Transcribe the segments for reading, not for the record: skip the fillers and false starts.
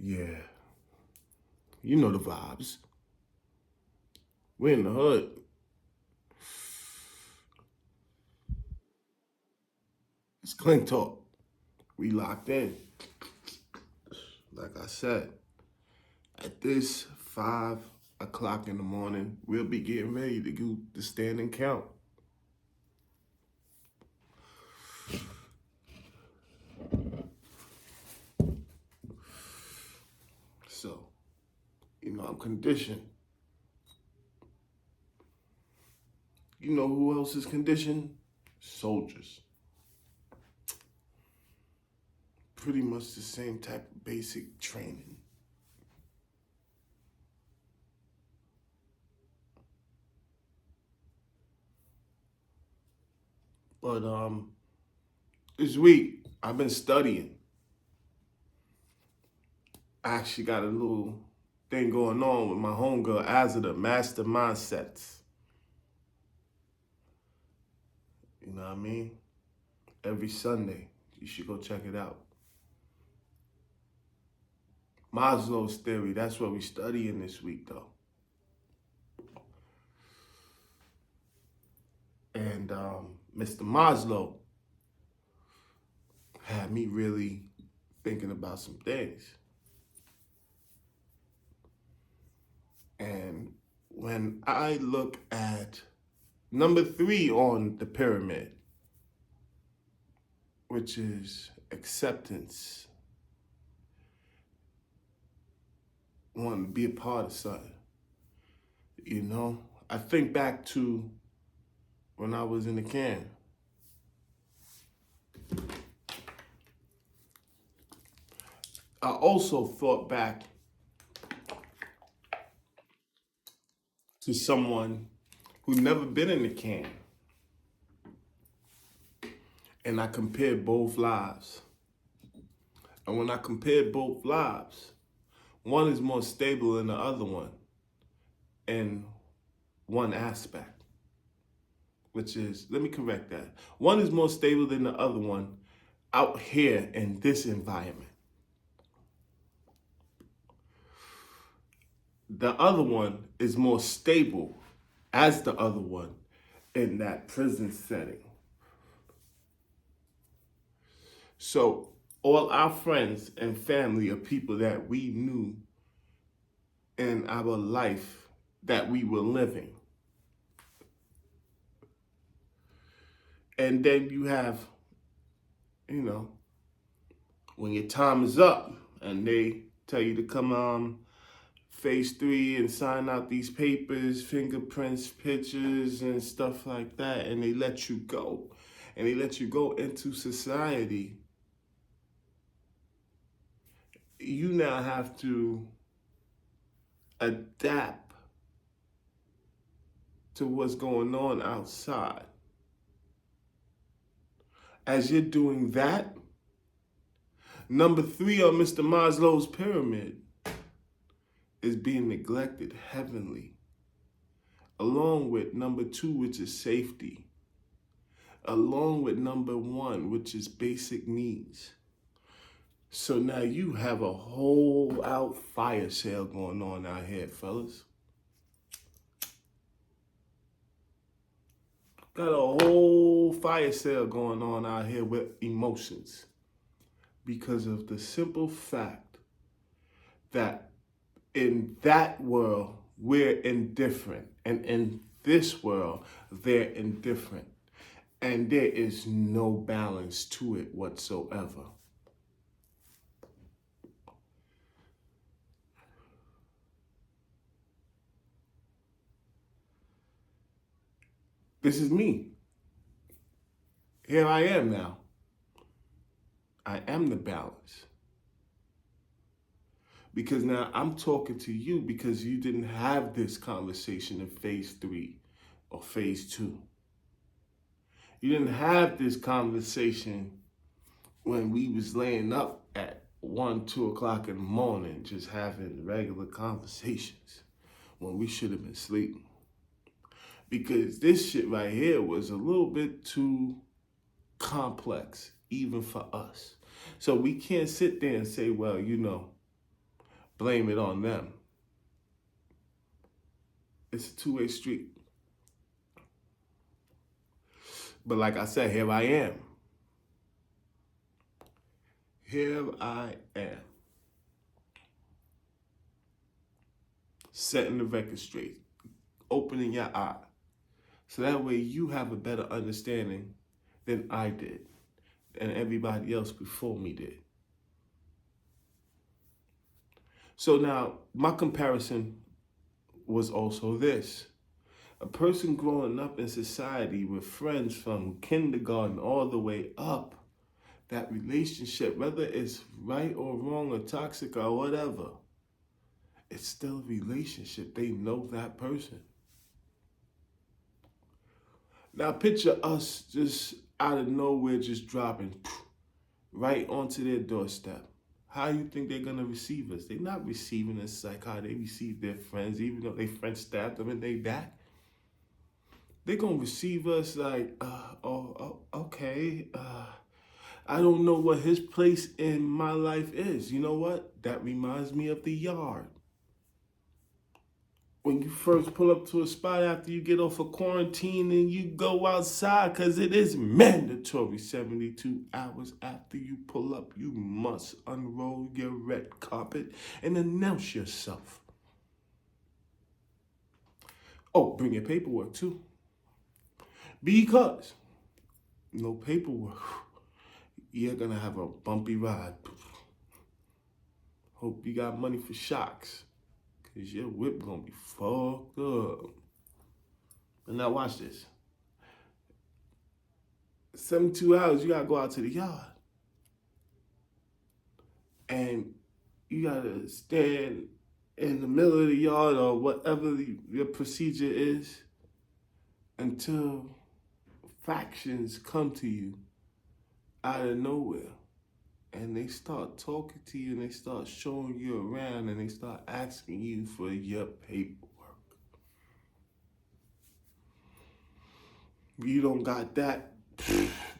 Yeah, you know the vibes. We're in the hood. It's Clink talk. We locked in. Like I said, at this 5 o'clock in the morning, we'll be getting ready to do the stand and count. So, I'm conditioned. You know who else is conditioned? Soldiers. Pretty much the same type of basic training. But this week I've been studying. I actually got a little thing going on with my homegirl Azada, Master Mindsets. You know what I mean? Every Sunday. You should go check it out. Maslow's theory, that's what we're studying this week though. And Mr. Maslow had me really thinking about some things. And when I look at number 3 on the pyramid, which is acceptance, wanting to be a part of something, I think back to when I was in the can. I also thought back to someone who'd never been in the can. And I compared both lives. And when I compared both lives, one is more stable than the other one in one aspect, which is, let me correct that. One is more stable than the other one out here in this environment. The other one is more stable as the other one in that prison setting. So all our friends and family are people that we knew in our life that we were living. And then you have, when your time is up and they tell you to come phase 3 and sign out these papers, fingerprints, pictures, and stuff like that, and they let you go. And they let you go into society. You now have to adapt to what's going on outside. As you're doing that, number 3 on Mr. Maslow's pyramid is being neglected heavenly, along with number 2, which is safety, along with number 1, which is basic needs. So now you have a whole out fire sale going on out here, fellas. Got a whole fire sale going on out here with emotions because of the simple fact that in that world, we're indifferent. And in this world, they're indifferent. And there is no balance to it whatsoever. This is me. Here I am now. I am the balance. Because now I'm talking to you because you didn't have this conversation in phase 3 or phase 2. You didn't have this conversation when we was laying up at 1, 2 o'clock in the morning, just having regular conversations when we should have been sleeping. Because this shit right here was a little bit too complex, even for us. So we can't sit there and say, well, blame it on them. It's a two-way street. But like I said, here I am. Here I am. Setting the record straight. Opening your eye. So that way you have a better understanding than I did. And everybody else before me did. So now, my comparison was also this. A person growing up in society with friends from kindergarten all the way up, that relationship, whether it's right or wrong or toxic or whatever, it's still a relationship. They know that person. Now picture us just out of nowhere just dropping right onto their doorstep. How you think they're going to receive us? They're not receiving us like how they receive their friends, even though their friends stabbed them in their back. They're going to receive us like, okay, I don't know what his place in my life is. You know what? That reminds me of the yard. When you first pull up to a spot after you get off of quarantine and you go outside, because it is mandatory 72 hours after you pull up, you must unroll your red carpet and announce yourself. Oh, bring your paperwork too. Because no paperwork, you're going to have a bumpy ride. Hope you got money for shocks. Because your whip going to be fucked up. But now watch this. 72 hours, you got to go out to the yard. And you got to stand in the middle of the yard or whatever your procedure is until factions come to you out of nowhere. And they start talking to you and they start showing you around and they start asking you for your paperwork. You don't got that,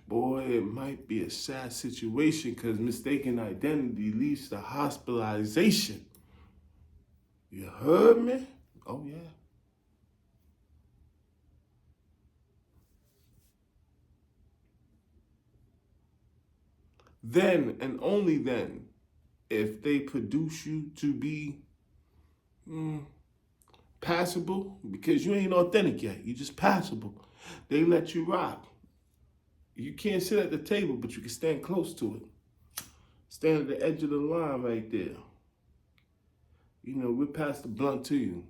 boy, it might be a sad situation because mistaken identity leads to hospitalization. You heard me? Oh, yeah. Then and only then, if they produce you to be passable, because you ain't authentic yet, you just passable, they let you rock. You can't sit at the table, but you can stand close to it. Stand at the edge of the line right there. You know, we'll pass the blunt to you.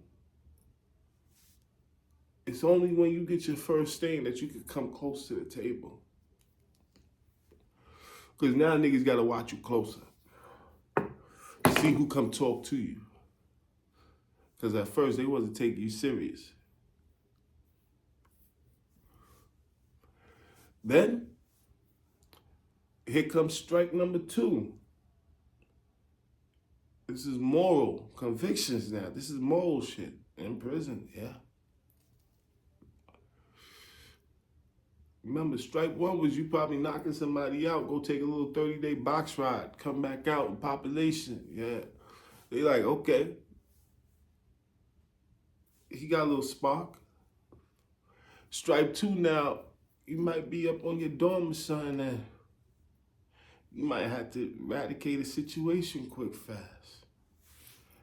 It's only when you get your first stain that you can come close to the table. Because now niggas got to watch you closer. See who come talk to you. Because at first they wasn't taking you serious. Then, here comes strike number 2. This is moral convictions now. This is moral shit. In prison, yeah. Remember, strike 1 was you probably knocking somebody out, go take a little 30-day box ride, come back out in population, yeah. They like, okay. He got a little spark. Strike 2 now, you might be up on your dorm or something and you might have to eradicate a situation quick, fast.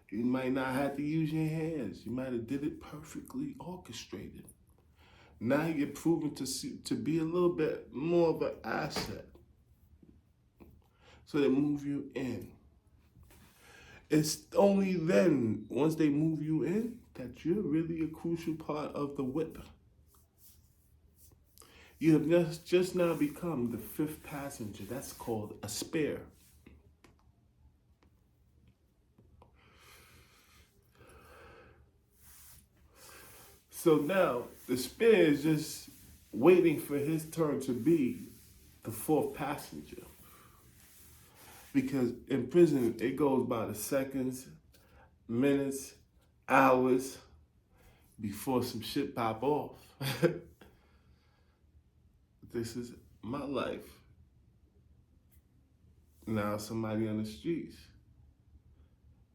You might not have to use your hands. You might have did it perfectly orchestrated. Now you're proven to be a little bit more of an asset. So they move you in. It's only then, once they move you in, that you're really a crucial part of the whip. You have just now become the 5th passenger. That's called a spare. So now the spare is just waiting for his turn to be the 4th passenger. Because in prison, it goes by the seconds, minutes, hours before some shit pop off. This is my life. Now somebody on the streets.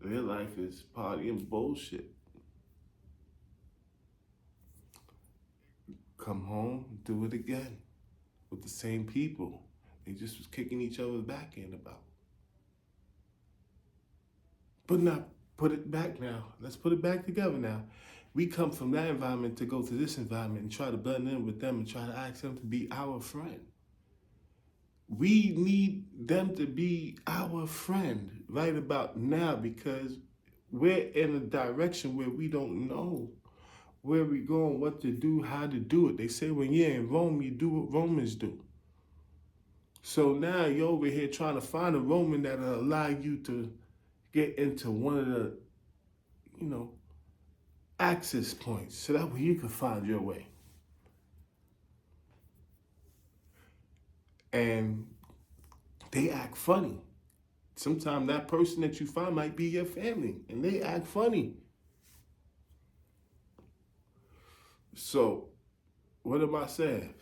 Their life is party and bullshit. Come home, do it again with the same people. They just was kicking each other's back end about. But not put it back now. Let's put it back together now. We come from that environment to go to this environment and try to blend in with them and try to ask them to be our friend. We need them to be our friend right about now because we're in a direction where we don't know where we're going, what to do, how to do it. They say when you're in Rome, you do what Romans do. So now you're over here trying to find a Roman that'll allow you to get into one of the, access points so that way you can find your way. And they act funny. Sometimes that person that you find might be your family and they act funny. So, what am I saying?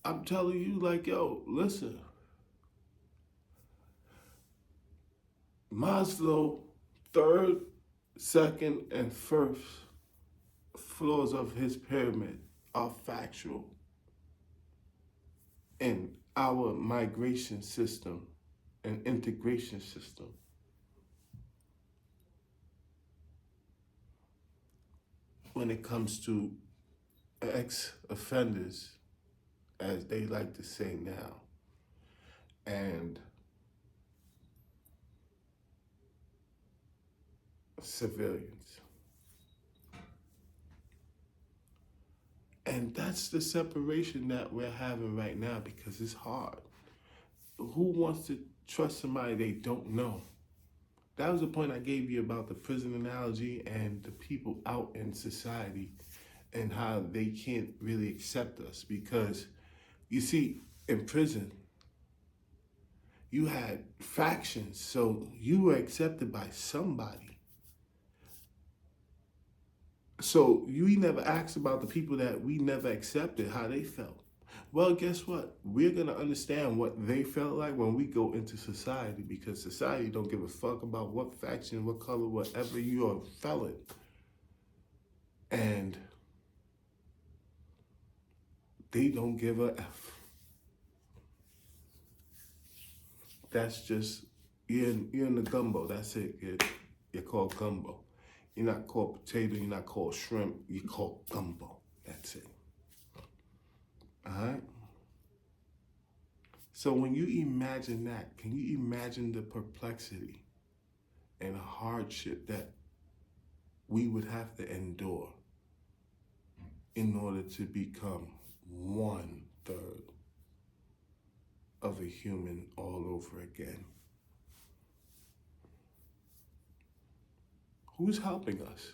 I'm telling you, like, yo, listen. Maslow, third, second, and first floors of his pyramid are factual in our migration system and integration system. When it comes to ex-offenders, as they like to say now, and civilians. And that's the separation that we're having right now because it's hard. Who wants to trust somebody they don't know? That was the point I gave you about the prison analogy and the people out in society and how they can't really accept us because, you see, in prison, you had factions, so you were accepted by somebody. So we never asked about the people that we never accepted, how they felt. Well, guess what? We're going to understand what they felt like when we go into society because society don't give a fuck about what faction, what color, whatever you are a felon. And they don't give a F. That's just, you're in the gumbo. That's it. You're called gumbo. You're not called potato. You're not called shrimp. You're called gumbo. That's it. All right? So when you imagine that, can you imagine the perplexity and hardship that we would have to endure in order to become 1/3 of a human all over again? Who's helping us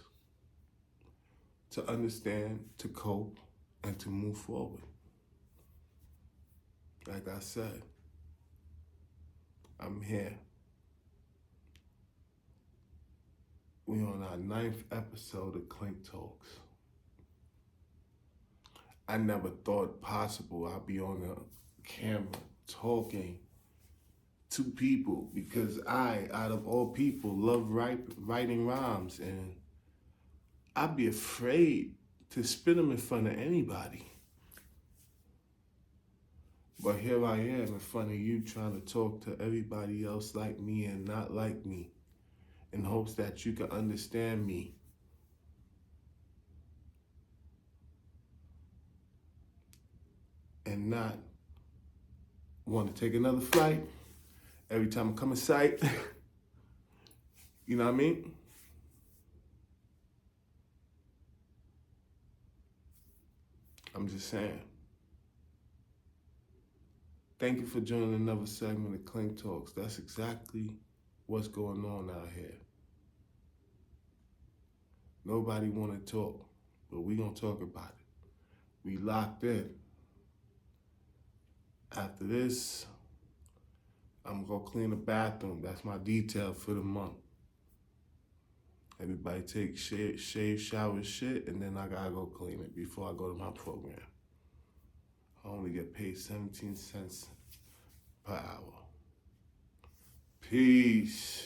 to understand, to cope, and to move forward? Like I said, I'm here. We're on our 9th episode of Clink Talks. I never thought possible I'd be on a camera talking to people because I, out of all people, love writing rhymes and I'd be afraid to spit them in front of anybody. But here I am in front of you trying to talk to everybody else like me and not like me in hopes that you can understand me. And not want to take another flight every time I come in sight. You know what I mean? I'm just saying. Thank you for joining another segment of Clink Talks. That's exactly what's going on out here. Nobody want to talk, but we gonna talk about it. We locked in. After this, I'm gonna clean the bathroom. That's my detail for the month. Everybody take shave, shower, shit, and then I gotta go clean it before I go to my program. I only get paid 17 cents per hour. Peace.